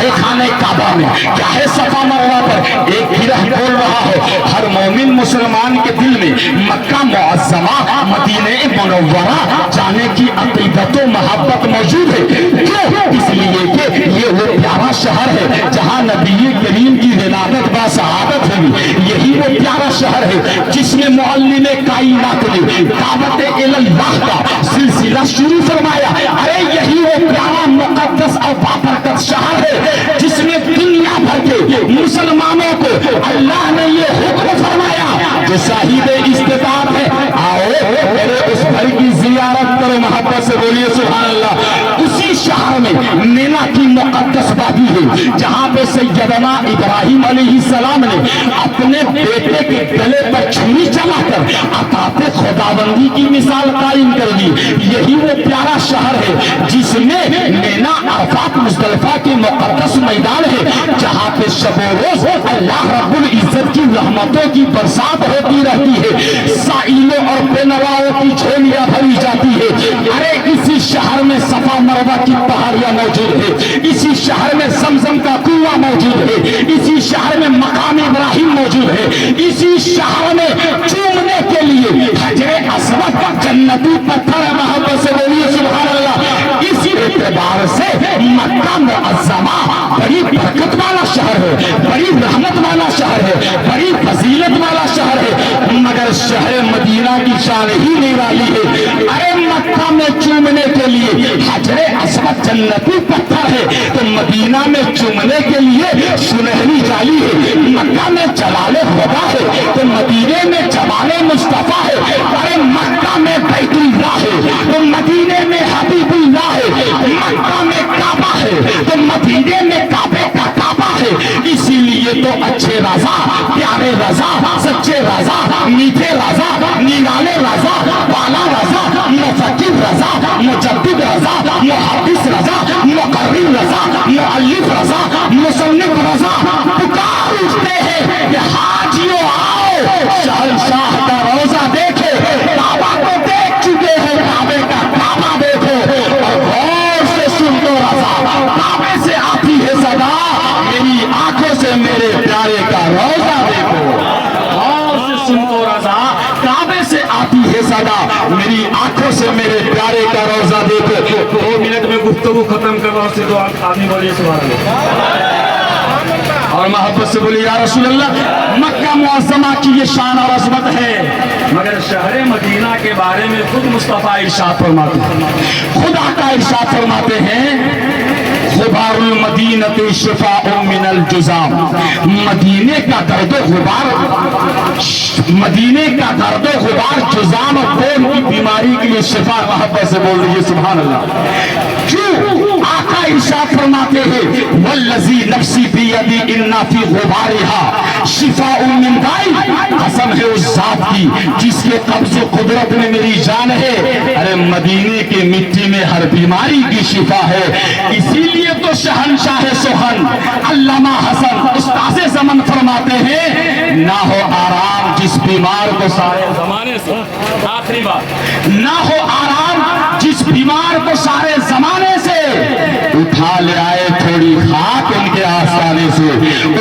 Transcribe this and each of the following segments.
ہے خانے کعبہ میں، کیا ہے صفا مروہ پر؟ ایک گرہ بول رہا ہے ہر مومن مسلمان کے دل میں مکہ معظمہ مدینہ منورہ جانے کی عقیدت و محبت موجود ہے۔ کیوں؟ اس لیے کہ یہ وہ پیارا شہر ہے جہاں نبی کریم کی ولادت با سعادت ہوئی، یہی وہ پیارا شہر ہے جس میں معلم کائنات نے دعوت اللہ کا سلسلہ شروع فرمایا۔ ارے یہی وہ پیارا مقدس اور بابرکت شہر ہے جس میں دنیا بھر کے مسلمانوں کو اللہ نے یہ حکم فرمایا جو صاحب استطاعت ہے آؤ میرے اس گھر کی زیارت کرو، محبت سے بولیے سبحان اللہ۔ اسی شہر میں مینا کی مقدس وادی ہے جہاں پہ سیدنا ابراہیم علیہ السلام نے اپنے بیٹے کے گلے پر چھری چلا کر عطاء خداوندی کی مثال قائم کر دی۔ یہی وہ پیارا شہر ہے جس میں مینا عرفات مزدلفہ کے مقدس میدان ہے جہاں پہ شب و روز اللہ رب العزت کی رحمتوں کی برسات ہوتی رہتی ہے، سائلوں اور بے نواؤں کی جھولیاں بھری جاتی ہے۔ ارے اسی شہر میں صفا مروہ کی پہاڑیاں موجود ہے، اسی شہر میں زمزم کا کنواں موجود ہے، اسی شہر میں مقام ابراہیم موجود ہے، اسی شہر میں چومنے کے لیے حجر اسود جنتی پتھر ہے، محبت سے بولیے سبحان اللہ۔ اسی اعتبار سے مکہ معظمہ بڑی برکت والا شہر ہے، بڑی رحمت والا شہر ہے، بڑی فضیلت والا شہر ہے، مگر شہر مدینہ کی شان ہی نرالی ہے۔ ارے مکہ میں چومنے کے لیے حجر اسود جنتی پتھر ہے تو مدینہ میں چومنے کے لیے سنہری جالی ہے، مکہ میں جلال خدا ہے تو مدینے میں جمال مصطفیٰ ہے، ارے مکہ میں بیت اللہ ہے تو مدینے میں حبیب اللہ ہے، مکہ میں کعبہ ہے تو مدینے میں کعبے کا کعبہ ہے۔ اسی لیے تو اچھے رضا، پیارے رضا، سچے رضا، میٹھے رضا، نرالے رضا، بالا رضا، مفکر رضا، مجدد رضا، محدث رضا، مقرر رضا، مؤلف رضا، مصنف رضا پکار اٹھتے ہیں کہ حاجیوں آؤ شہنشاہ کا روضہ دیکھے، کعبہ کو دیکھ چکے ہیں، کعبے کا کعبہ دیکھو اور غور سے سن دو رضا، کعبے سے آتی ہے صدا، میری آنکھوں سے میرے پیارے کا روضہ دیکھو، غور سے سن دو رضا، کعبے سے آتی ہے صدا، میری آنکھوں سے میرے پیارے کا روضہ دیکھو۔ 2 منٹ میں گفتگو ختم کر رہا ہوں، سے دو آدمی بولیے سبحان اللہ اور محبت سے بولیے یا رسول اللہ۔ مکہ معظمہ کی یہ شان اور عظمت ہے، مگر شہر مدینہ کے بارے میں خود مصطفیٰ ارشاد فرماتے ہیں، خدا کا ارشاد فرماتے ہیں غبار المدینۃ شفاء من الجذام، مدینے کا درد و غبار، مدینے کا درد و غبار جذام اور خون کی بیماری کے لیے شفا، محبت سے بول رہی ہے سبحان اللہ۔ کیوں؟ آقا ارشاد فرماتے ہیں والذی نفسی بیدی انا فی غبارها شفاء من داء، قسم ہے اس ذات کی جس کے قبض و قدرت میں میری جان ہے، ارے مدینے کے مٹی میں ہر بیماری کی شفا ہے۔ اسی لیے تو شہنشاہ سخن علامہ حسن استاذ زمن فرماتے ہیں نہ ہو آرام جس بیمار کو سارے زمانے سے، آخری بات، نہ ہو آرام جس بیمار کو سارے زمانے سے، اٹھا لے آئے تھوڑی خاک ان کے آستانے سے،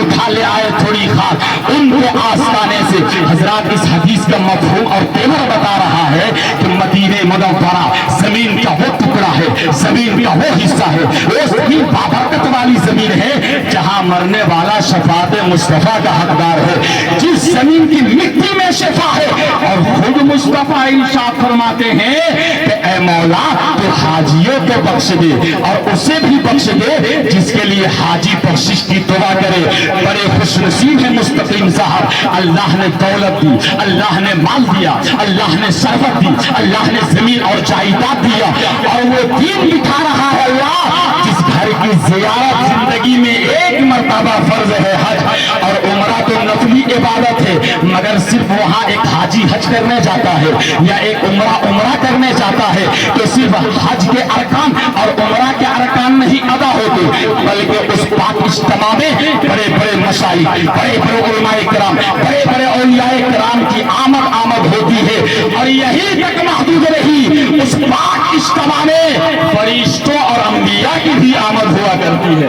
اٹھا لے آئے تھوڑی خاک ان کے آستانے سے۔ حضرات اس حدیث کا مفہوم اور تیور بتا رہا ہے کہ مدینہ منورہ زمین کا وہ ٹکڑا ہے، زمین کا وہ حصہ ہے، وہ زمین بابرکت والی زمین ہے جہاں مرنے والا شفاعت مصطفیٰ کا حقدار ہے، جس زمین کی مٹی میں شفا ہے۔ اور خود مصطفیٰ ارشاد فرماتے ہیں کہ اے مولا تو حاجیوں کو بخش دے اور اسے بھی بخش دے جس کے لیے حاجی بخشش کی دعا کرے۔ بڑے خوش نصیب ہیں مستقیم صاحب، اللہ نے دولت دی، اللہ نے مال دیا، اللہ نے ثروت دی، اللہ نے زمین اور جائیداد دیا، اور وہ دین دکھا رہا ہے اللہ جس گھر کی زیارت زندگی میں ایک مرتبہ فرض ہے حج، اور عمرہ تو نفلی عبادت ہے، مگر صرف وہاں ایک حاجی حج کرنے جاتا ہے یا ایک عمرہ کرنے جاتا ہے تو صرف حج کے ارکان اور عمرہ کے ارکان نہیں ادا ہوتے، بلکہ اس پاک اجتماع میں بڑے بڑے مشائخ، بڑے بڑے علماء کرام، بڑے بڑے اولیاء کرام کی آمد ہوتی ہے، اور یہی تک محدود رہی، اس پاک اجتماع میں فرشتوں اور انبیاء کی بھی آمد ہوا کرتی ہے۔